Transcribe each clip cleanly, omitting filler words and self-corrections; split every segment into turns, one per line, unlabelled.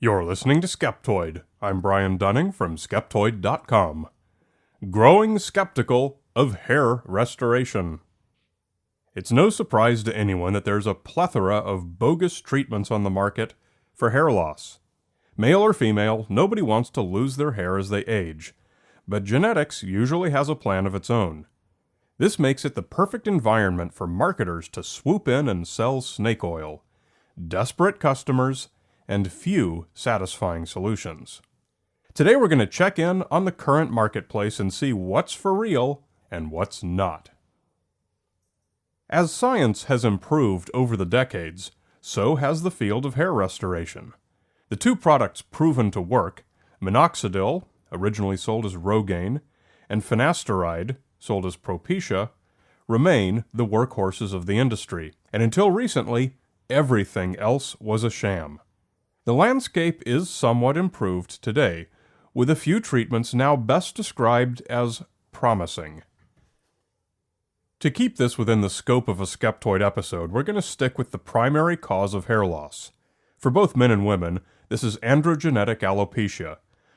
You're listening to Skeptoid. I'm Brian Dunning from Skeptoid.com. Growing skeptical of hair restoration. It's no surprise to anyone that there's a plethora of bogus treatments on the market for hair loss. Male or female, nobody wants to lose their hair as they age, but genetics usually has a plan of its own. This makes it the perfect environment for marketers to swoop in and sell snake oil. Desperate customers and few satisfying solutions. Today we're going to check in on the current marketplace and see what's for real and what's not. As science has improved over the decades, so has the field of hair restoration. The two products proven to work, minoxidil, originally sold as Rogaine, and finasteride, sold as Propecia, remain the workhorses of the industry, and until recently, everything else was a sham. The landscape is somewhat improved today, with a few treatments now best described as promising. To keep this within the scope of a Skeptoid episode, we're going to stick with the primary cause of hair loss. For both men and women, this is androgenetic alopecia,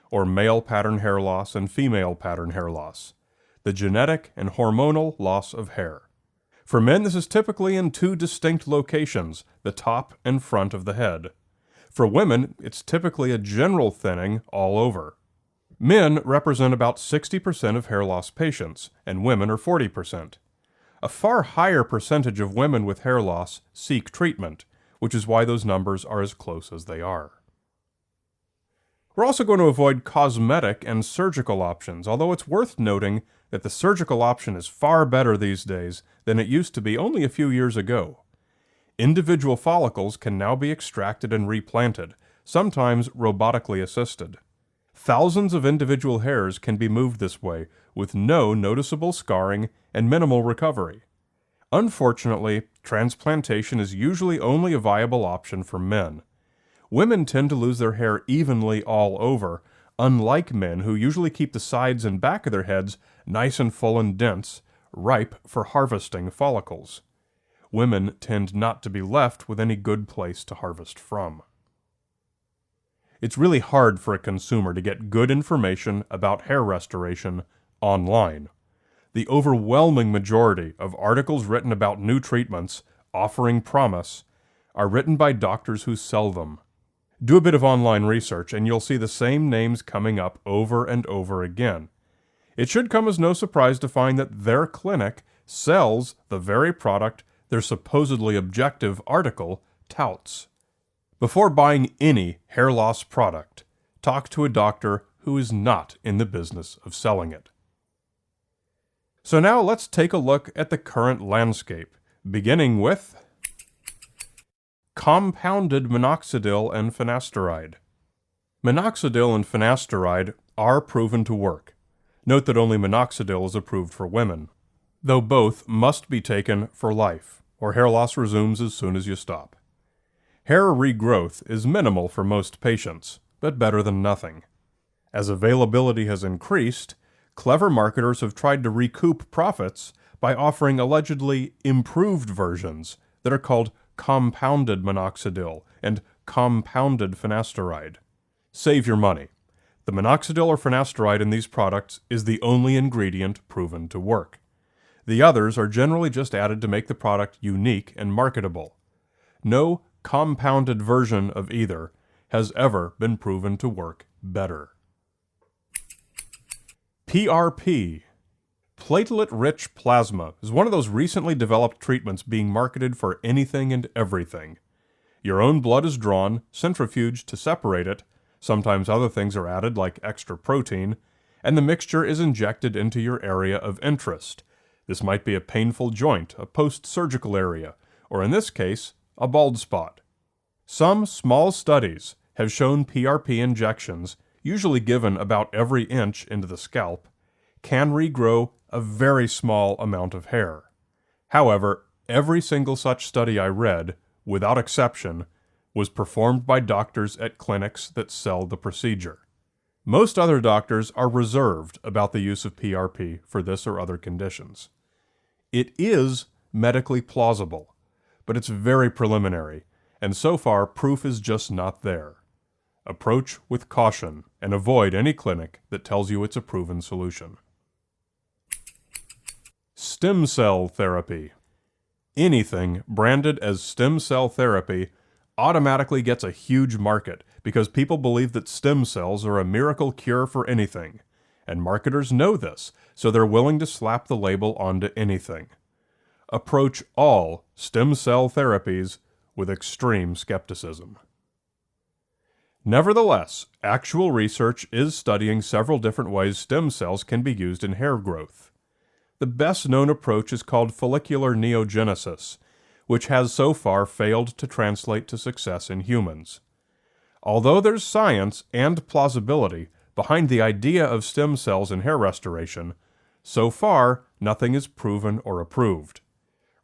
or male pattern hair loss and female pattern hair loss, the genetic and hormonal loss of hair. For men, this is typically in two distinct locations, the top and front of the head. For women, it's typically a general thinning all over. Men represent about 60% of hair loss patients, and women are 40%. A far higher percentage of women with hair loss seek treatment, which is why those numbers are as close as they are. We're also going to avoid cosmetic and surgical options, although it's worth noting that the surgical option is far better these days than it used to be only a few years ago. Individual follicles can now be extracted and replanted, sometimes robotically assisted. Thousands of individual hairs can be moved this way, with no noticeable scarring and minimal recovery. Unfortunately, transplantation is usually only a viable option for men. Women tend to lose their hair evenly all over, unlike men who usually keep the sides and back of their heads nice and full and dense, ripe for harvesting follicles. Women tend not to be left with any good place to harvest from. It's really hard for a consumer to get good information about hair restoration online. The overwhelming majority of articles written about new treatments offering promise are written by doctors who sell them. Do a bit of online research and you'll see the same names coming up over and over again. It should come as no surprise to find that their clinic sells the very product their supposedly objective article touts. Before buying any hair loss product, talk to a doctor who is not in the business of selling it. So now let's take a look at the current landscape, beginning with compounded minoxidil and finasteride. Minoxidil and finasteride are proven to work. Note that only minoxidil is approved for women, though both must be taken for life, or hair loss resumes as soon as you stop. Hair regrowth is minimal for most patients, but better than nothing. As availability has increased, clever marketers have tried to recoup profits by offering allegedly improved versions that are called compounded minoxidil and compounded finasteride. Save your money. The minoxidil or finasteride in these products is the only ingredient proven to work. The others are generally just added to make the product unique and marketable. No compounded version of either has ever been proven to work better. PRP, platelet-rich plasma, is one of those recently developed treatments being marketed for anything and everything. Your own blood is drawn, centrifuged to separate it, sometimes other things are added like extra protein, and the mixture is injected into your area of interest. This might be a painful joint, a post-surgical area, or in this case, a bald spot. Some small studies have shown PRP injections, usually given about every inch into the scalp, can regrow a very small amount of hair. However, every single such study I read, without exception, was performed by doctors at clinics that sell the procedure. Most other doctors are reserved about the use of PRP for this or other conditions. It is medically plausible, but it's very preliminary, and so far proof is just not there. Approach with caution and avoid any clinic that tells you it's a proven solution. Stem cell therapy. Anything branded as stem cell therapy automatically gets a huge market because people believe that stem cells are a miracle cure for anything, and marketers know this, so they're willing to slap the label onto anything. Approach all stem cell therapies with extreme skepticism. Nevertheless, actual research is studying several different ways stem cells can be used in hair growth. The best known approach is called follicular neogenesis, which has so far failed to translate to success in humans. Although there's science and plausibility behind the idea of stem cells in hair restoration, so far nothing is proven or approved.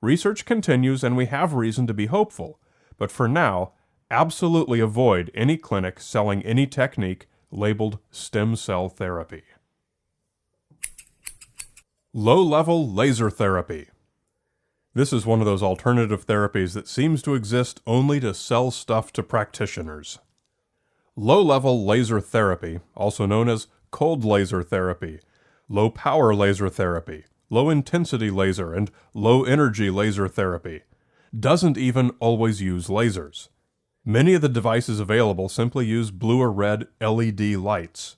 Research continues and we have reason to be hopeful, but for now, absolutely avoid any clinic selling any technique labeled stem cell therapy. Low-level laser therapy. This is one of those alternative therapies that seems to exist only to sell stuff to practitioners. Low-level laser therapy, also known as cold laser therapy, low-power laser therapy, low-intensity laser, and low-energy laser therapy, doesn't even always use lasers. Many of the devices available simply use blue or red LED lights.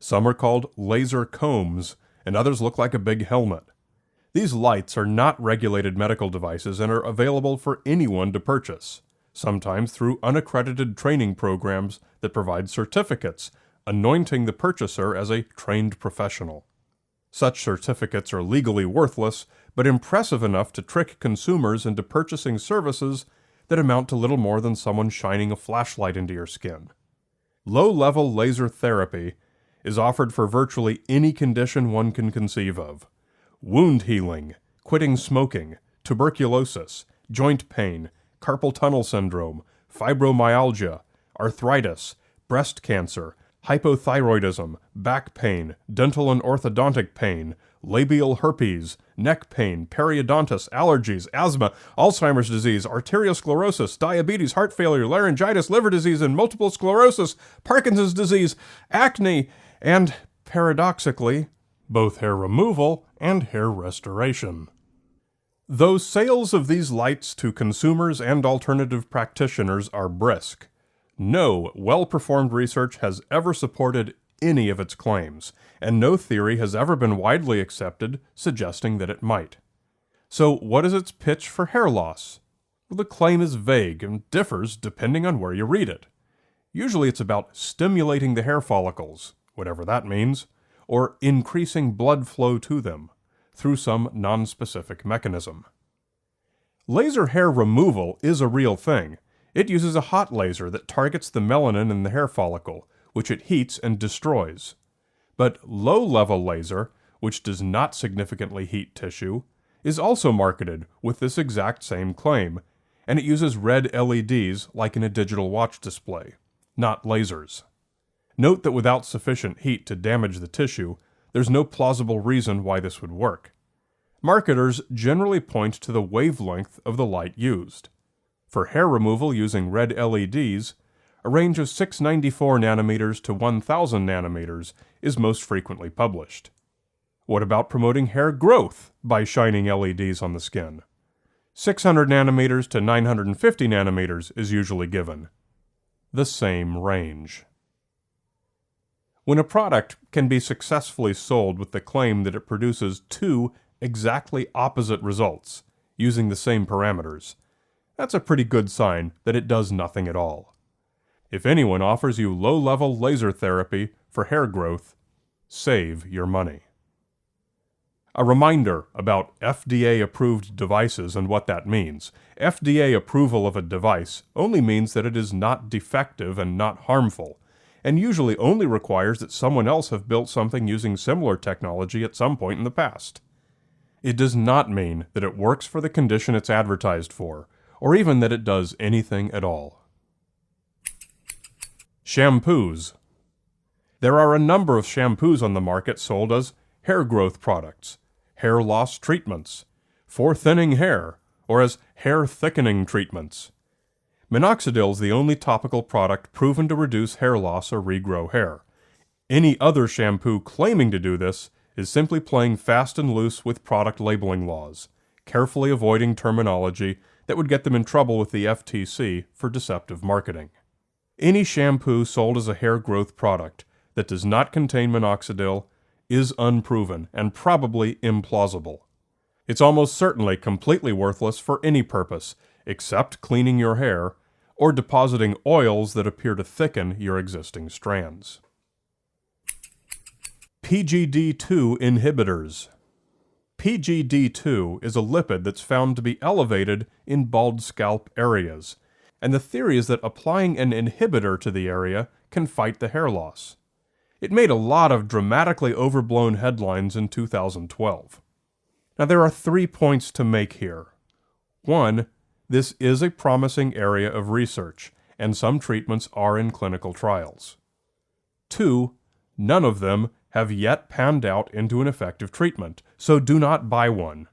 Some are called laser combs, and others look like a big helmet. These lights are not regulated medical devices and are available for anyone to purchase, sometimes through unaccredited training programs that provide certificates, anointing the purchaser as a trained professional. Such certificates are legally worthless, but impressive enough to trick consumers into purchasing services that amount to little more than someone shining a flashlight into your skin. Low-level laser therapy is offered for virtually any condition one can conceive of: wound healing, quitting smoking, tuberculosis, joint pain, carpal tunnel syndrome, fibromyalgia, arthritis, breast cancer, hypothyroidism, back pain, dental and orthodontic pain, labial herpes, neck pain, periodontitis, allergies, asthma, Alzheimer's disease, arteriosclerosis, diabetes, heart failure, laryngitis, liver disease, and multiple sclerosis, Parkinson's disease, acne, and, paradoxically, both hair removal and hair restoration. Though sales of these lights to consumers and alternative practitioners are brisk, no well-performed research has ever supported any of its claims, and no theory has ever been widely accepted suggesting that it might. So what is its pitch for hair loss? Well, the claim is vague and differs depending on where you read it. Usually it's about stimulating the hair follicles, whatever that means, or increasing blood flow to them through some non-specific mechanism. Laser hair removal is a real thing. It uses a hot laser that targets the melanin in the hair follicle, which it heats and destroys. But low-level laser, which does not significantly heat tissue, is also marketed with this exact same claim, and it uses red LEDs like in a digital watch display, not lasers. Note that without sufficient heat to damage the tissue, there's no plausible reason why this would work. Marketers generally point to the wavelength of the light used. For hair removal using red LEDs, a range of 694 nanometers to 1000 nanometers is most frequently published. What about promoting hair growth by shining LEDs on the skin? 600 nanometers to 950 nanometers is usually given. The same range. When a product can be successfully sold with the claim that it produces two exactly opposite results using the same parameters, that's a pretty good sign that it does nothing at all. If anyone offers you low-level laser therapy for hair growth, save your money. A reminder about FDA-approved devices and what that means. FDA approval of a device only means that it is not defective and not harmful, and usually only requires that someone else have built something using similar technology at some point in the past. It does not mean that it works for the condition it's advertised for, or even that it does anything at all. Shampoos. There are a number of shampoos on the market sold as hair growth products, hair loss treatments, for thinning hair, or as hair thickening treatments. Minoxidil is the only topical product proven to reduce hair loss or regrow hair. Any other shampoo claiming to do this is simply playing fast and loose with product labeling laws, carefully avoiding terminology that would get them in trouble with the FTC for deceptive marketing. Any shampoo sold as a hair growth product that does not contain minoxidil is unproven and probably implausible. It's almost certainly completely worthless for any purpose except cleaning your hair or depositing oils that appear to thicken your existing strands. PGD2 inhibitors. PGD2 is a lipid that's found to be elevated in bald scalp areas, and the theory is that applying an inhibitor to the area can fight the hair loss. It made a lot of dramatically overblown headlines in 2012. Now there are 3 points to make here. 1. This is a promising area of research, and some treatments are in clinical trials. 2. None of them have yet panned out into an effective treatment, so do not buy one.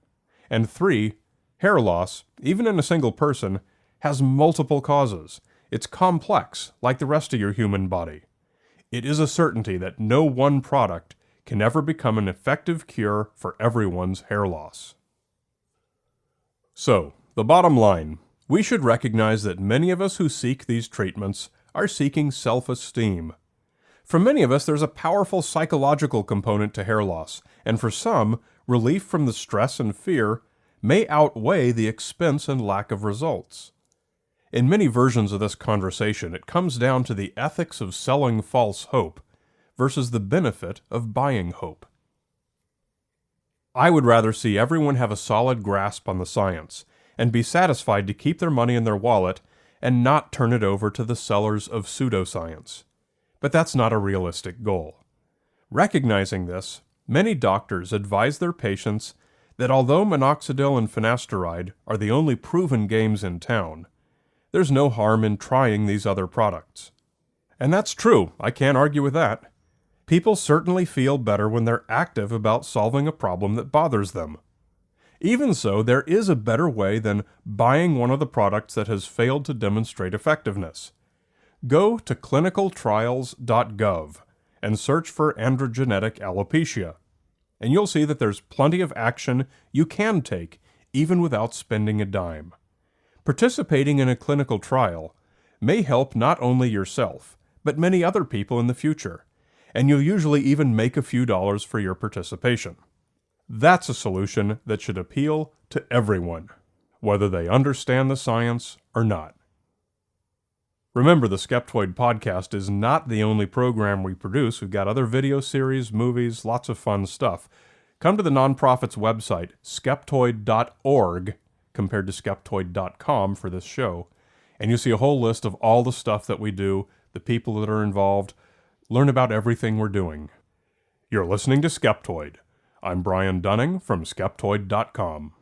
And 3. Hair loss, even in a single person, has multiple causes. It's complex, like the rest of your human body. It is a certainty that no one product can ever become an effective cure for everyone's hair loss. So, the bottom line, we should recognize that many of us who seek these treatments are seeking self-esteem. For many of us, there's a powerful psychological component to hair loss, and for some, relief from the stress and fear may outweigh the expense and lack of results. In many versions of this conversation, it comes down to the ethics of selling false hope versus the benefit of buying hope. I would rather see everyone have a solid grasp on the science and be satisfied to keep their money in their wallet and not turn it over to the sellers of pseudoscience. But that's not a realistic goal. Recognizing this, many doctors advise their patients that although minoxidil and finasteride are the only proven games in town, there's no harm in trying these other products. And that's true, I can't argue with that. People certainly feel better when they're active about solving a problem that bothers them. Even so, there is a better way than buying one of the products that has failed to demonstrate effectiveness. Go to clinicaltrials.gov and search for androgenetic alopecia, and you'll see that there's plenty of action you can take even without spending a dime. Participating in a clinical trial may help not only yourself, but many other people in the future, and you'll usually even make a few dollars for your participation. That's a solution that should appeal to everyone, whether they understand the science or not. Remember, the Skeptoid podcast is not the only program we produce. We've got other video series, movies, lots of fun stuff. Come to the nonprofit's website, skeptoid.org, compared to skeptoid.com for this show, and you'll see a whole list of all the stuff that we do, the people that are involved. Learn about everything we're doing. You're listening to Skeptoid. I'm Brian Dunning from Skeptoid.com.